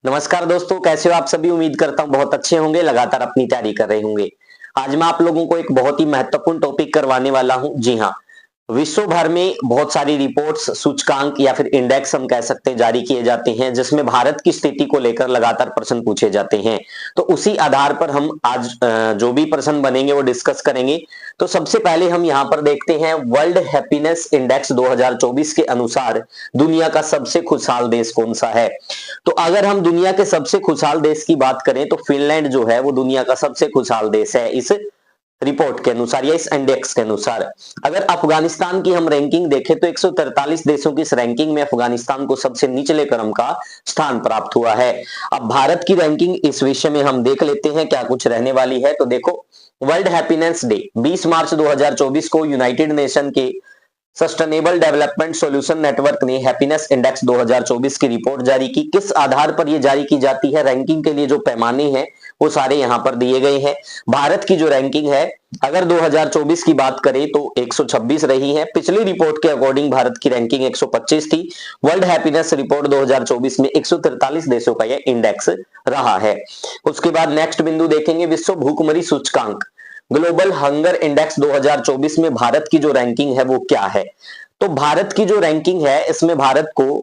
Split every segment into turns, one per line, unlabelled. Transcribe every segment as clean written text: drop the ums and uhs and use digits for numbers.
नमस्कार दोस्तों, कैसे हो आप सभी। उम्मीद करता हूं बहुत अच्छे होंगे, लगातार अपनी तैयारी कर रहे होंगे। आज मैं आप लोगों को एक बहुत ही महत्वपूर्ण टॉपिक करवाने वाला हूं। जी हां, विश्व भर में बहुत सारी रिपोर्ट्स, सूचकांक या फिर इंडेक्स हम कह सकते हैं जारी किए जाते हैं, जिसमें भारत की स्थिति को लेकर लगातार प्रश्न पूछे जाते हैं। तो उसी आधार पर हम आज जो भी प्रश्न बनेंगे वो डिस्कस करेंगे। तो सबसे पहले हम यहाँ पर देखते हैं, वर्ल्ड हैप्पीनेस इंडेक्स 2024 के अनुसार दुनिया का सबसे खुशहाल देश कौन सा है। तो अगर हम दुनिया के सबसे खुशहाल देश की बात करें तो फिनलैंड जो है वो दुनिया का सबसे खुशहाल देश है इस रिपोर्ट के अनुसार या इस इंडेक्स के अनुसार। अगर अफगानिस्तान की हम रैंकिंग देखें तो 143 देशों की इस रैंकिंग में अफगानिस्तान को सबसे निचले क्रम का स्थान प्राप्त हुआ है। अब भारत की रैंकिंग इस विषय में हम देख लेते हैं क्या कुछ रहने वाली है। तो देखो, वर्ल्ड हैप्पीनेस डे 20 मार्च 2024 को यूनाइटेड नेशन के सस्टेनेबल डेवलपमेंट सॉल्यूशन नेटवर्क ने हैप्पीनेस इंडेक्स 2024 की रिपोर्ट जारी की। किस आधार पर यह जारी की जाती है, रैंकिंग के लिए जो पैमाने हैं वो सारे यहां पर दिए गए हैं। भारत की जो रैंकिंग है, अगर 2024 की बात करें तो 126 रही है। पिछली रिपोर्ट के अकॉर्डिंग भारत की रैंकिंग 125 थी। वर्ल्ड हैप्पीनेस रिपोर्ट 2024 में 143 देशों का यह इंडेक्स रहा है। उसके बाद नेक्स्ट बिंदु देखेंगे, विश्व भूखमरी सूचकांक ग्लोबल हंगर इंडेक्स 2024 में भारत की जो रैंकिंग है वो क्या है। तो भारत की जो रैंकिंग है इसमें भारत को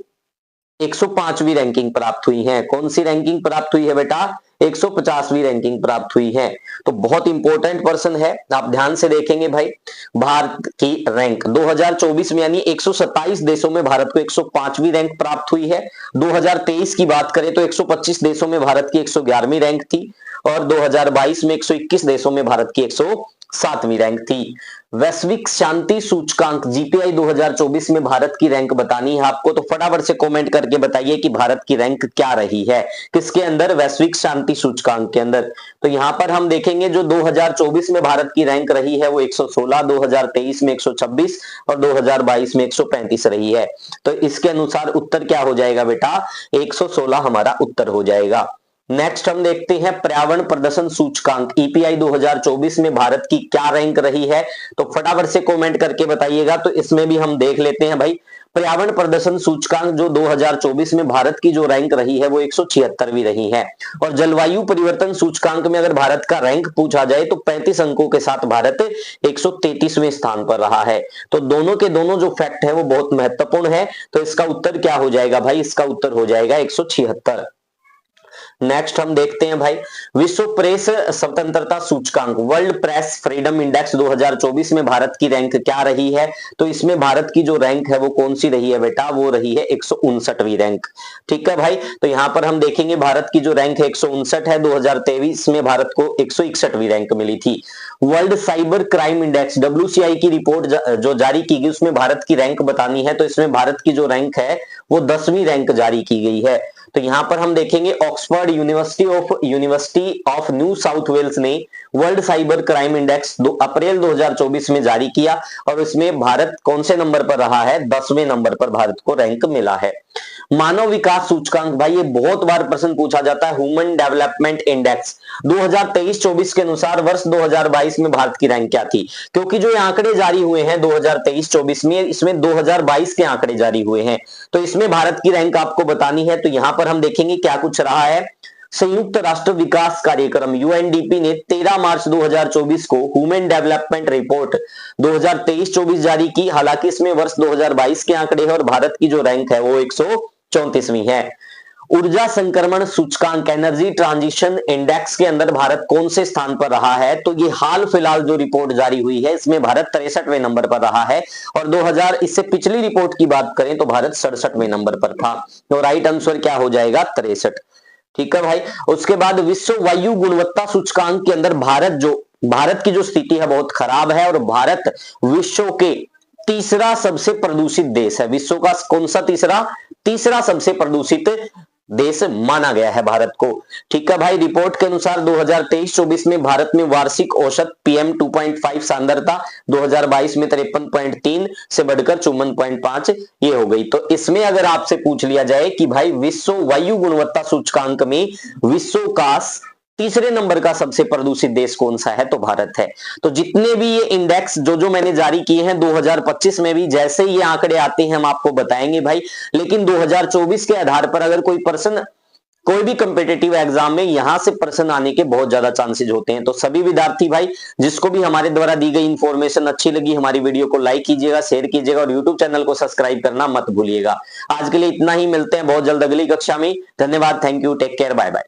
105वीं रैंकिंग प्राप्त हुई है। कौन सी रैंकिंग प्राप्त हुई है बेटा? 150वीं रैंकिंग प्राप्त हुई है। तो बहुत इंपॉर्टेंट पर्सन है, आप ध्यान से देखेंगे भाई। भारत की रैंक 2024 में यानी 127 देशों में भारत को 105वीं रैंक प्राप्त हुई है। 2023 की बात करें तो 125 देशों में भारत की 111वीं रैंक थी और 2022 में 121 देशों में भारत की 107वीं रैंक थी। वैश्विक शांति सूचकांक जीपीआई 2024 में भारत की रैंक बतानी है आपको, तो फटाफट से कमेंट करके बताइए कि भारत की रैंक क्या रही है, किसके अंदर, वैश्विक शांति सूचकांक के अंदर। तो यहां पर हम देखेंगे जो 2024 में भारत की रैंक रही है वो 116, 2023 में 126 और 2022 में 135 रही है। तो इसके अनुसार उत्तर क्या हो जाएगा बेटा? 116 हमारा उत्तर हो जाएगा। नेक्स्ट हम देखते हैं पर्यावरण प्रदर्शन सूचकांक ईपीआई 2024 में भारत की क्या रैंक रही है। तो फटाफट से कमेंट करके बताइएगा। तो इसमें भी हम देख लेते हैं भाई, पर्यावरण प्रदर्शन सूचकांक जो 2024 में भारत की जो रैंक रही है वो 176वीं रही है। और जलवायु परिवर्तन सूचकांक में अगर भारत का रैंक पूछा जाए तो 35 अंकों के साथ भारत 133वें स्थान पर रहा है। तो दोनों के दोनों जो फैक्ट है वो बहुत महत्वपूर्ण है। तो इसका उत्तर क्या हो जाएगा भाई? इसका उत्तर हो जाएगा 176। नेक्स्ट हम देखते हैं भाई, विश्व प्रेस स्वतंत्रता सूचकांक वर्ल्ड प्रेस फ्रीडम इंडेक्स 2024 में भारत की रैंक क्या रही है। तो इसमें भारत की जो रैंक है वो कौन सी रही है बेटा? वो रही है 159वीं रैंक। ठीक है भाई, तो यहां पर हम देखेंगे भारत की जो रैंक है 159 है। 2023 में भारत को 161वीं रैंक मिली थी। वर्ल्ड साइबर क्राइम इंडेक्स डब्ल्यूसीआई की रिपोर्ट जो जारी की गई उसमें भारत की रैंक बतानी है। तो इसमें भारत की जो रैंक है वो 10वीं रैंक जारी की गई है। तो यहां पर हम देखेंगे Oxford University of New South Wales ने world cyber crime index April 2024 में जारी किया और इसमें भारत कौन से नंबर पर रहा है? 10वें नंबर पर भारत को रैंक मिला है। मानव विकास सूचकांक, भाई ये बहुत बार प्रश्न पूछा जाता है, ह्यूमन डेवलपमेंट इंडेक्स 2023-24 के अनुसार वर्ष 2022 में भारत की रैंक क्या थी। क्योंकि जो आंकड़े जारी हुए हैं 2023-24 में, इसमें 2022 के आंकड़े जारी हुए हैं। तो इसमें भारत की रैंक आपको बतानी है। तो यहां पर हम देखेंगे क्या कुछ रहा है। संयुक्त राष्ट्र विकास कार्यक्रम यूएनडीपी ने 13 मार्च 2024 को ह्यूमन डेवलपमेंट रिपोर्ट 2023-24 जारी की। हालांकि इसमें वर्ष 2022 के आंकड़े हैं और भारत की जो रैंक है वो 134वीं है। ऊर्जा संक्रमण सूचकांक एनर्जी ट्रांजिशन इंडेक्स के अंदर भारत कौन से स्थान पर रहा है। तो ये हाल फिलहाल जो रिपोर्ट जारी हुई है इसमें भारत 63वें नंबर पर रहा है और 2000 इससे पिछली रिपोर्ट की बात करें तो भारत 67वें नंबर पर था। तो राइट आंसर क्या हो जाएगा? 63। ठीक है भाई। उसके बाद विश्व वायु गुणवत्ता सूचकांक के अंदर भारत की जो स्थिति है बहुत खराब है और भारत विश्व के तीसरा सबसे प्रदूषित देश है। विश्व का कौन सा तीसरा सबसे प्रदूषित देश माना गया है भारत को। ठीक है भाई, रिपोर्ट के अनुसार 2023-24 में भारत में वार्षिक औसत पीएम 2.5 सांद्रता 2022 में 53.3 से बढ़कर 54.5 ये हो गई। तो इसमें अगर आपसे पूछ लिया जाए कि भाई विश्व वायु गुणवत्ता सूचकांक में विश्व का तीसरे नंबर का सबसे प्रदूषित देश कौन सा है, तो भारत है। तो जितने भी ये इंडेक्स जो मैंने जारी किए हैं 2025 में भी जैसे ये आंकड़े आते हैं हम आपको बताएंगे भाई। लेकिन 2024 के आधार पर अगर कोई पर्सन कोई भी कॉम्पिटिटिव एग्जाम में यहां से प्रश्न आने के बहुत ज्यादा चांसेस होते हैं। तो सभी विद्यार्थी भाई जिसको भी हमारे द्वारा दी गई इंफॉर्मेशन अच्छी लगी, हमारी वीडियो को लाइक कीजिएगा, शेयर कीजिएगा और यूट्यूब चैनल को सब्सक्राइब करना मत भूलिएगा। आज के लिए इतना ही, मिलते हैं बहुत जल्द अगली कक्षा में। धन्यवाद, thank you, take care, bye bye.